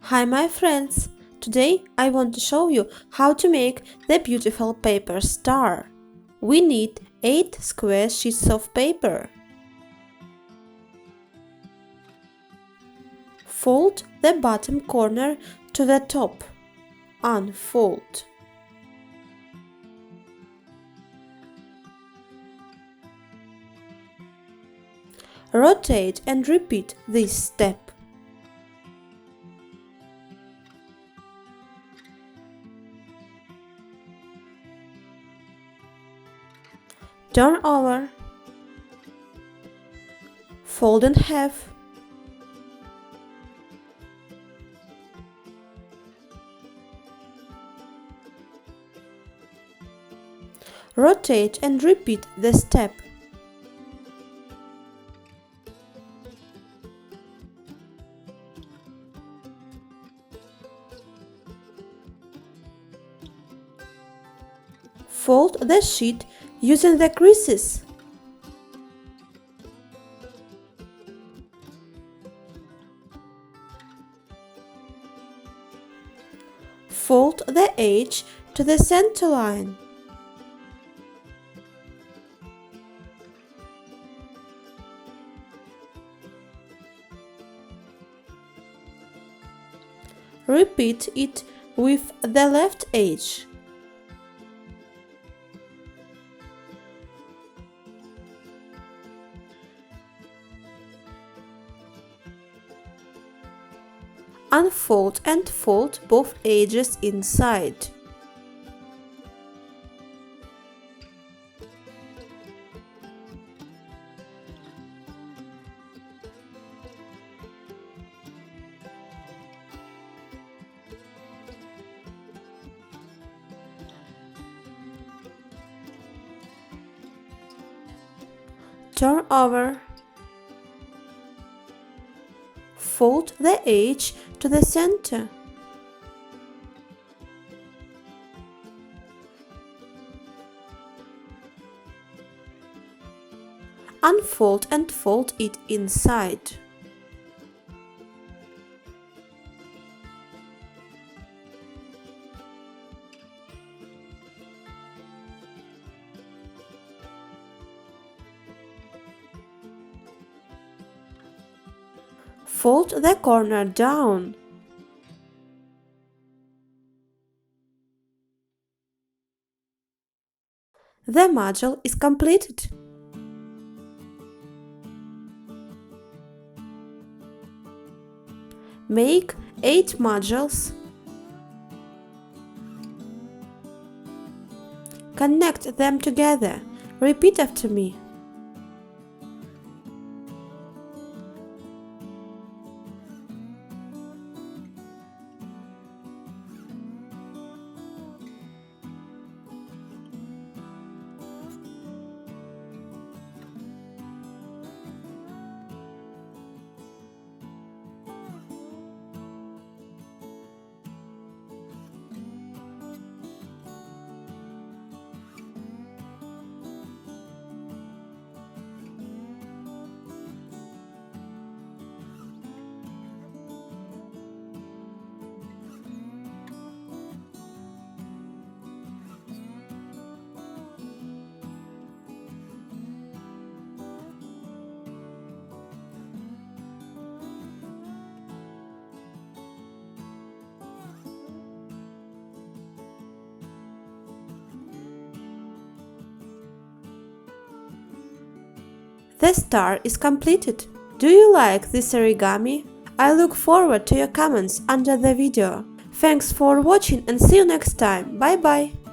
Hi my friends! Today I want to show you how to make the beautiful paper star. We need 8 square sheets of paper. Fold the bottom corner to the top. Unfold. Rotate and repeat this step. Turn over. Fold in half. Rotate and repeat the step. Fold the sheet using the creases. Fold the edge to the center line. Repeat it with the left edge. Unfold and fold both edges inside. Turn over. Fold the edge to the center. Unfold and fold it inside. Fold the corner down. The module is completed. Make 8 modules. Connect them together. Repeat after me. The star is completed. Do you like this origami? I look forward to your comments under the video. Thanks for watching and see you next time. Bye bye!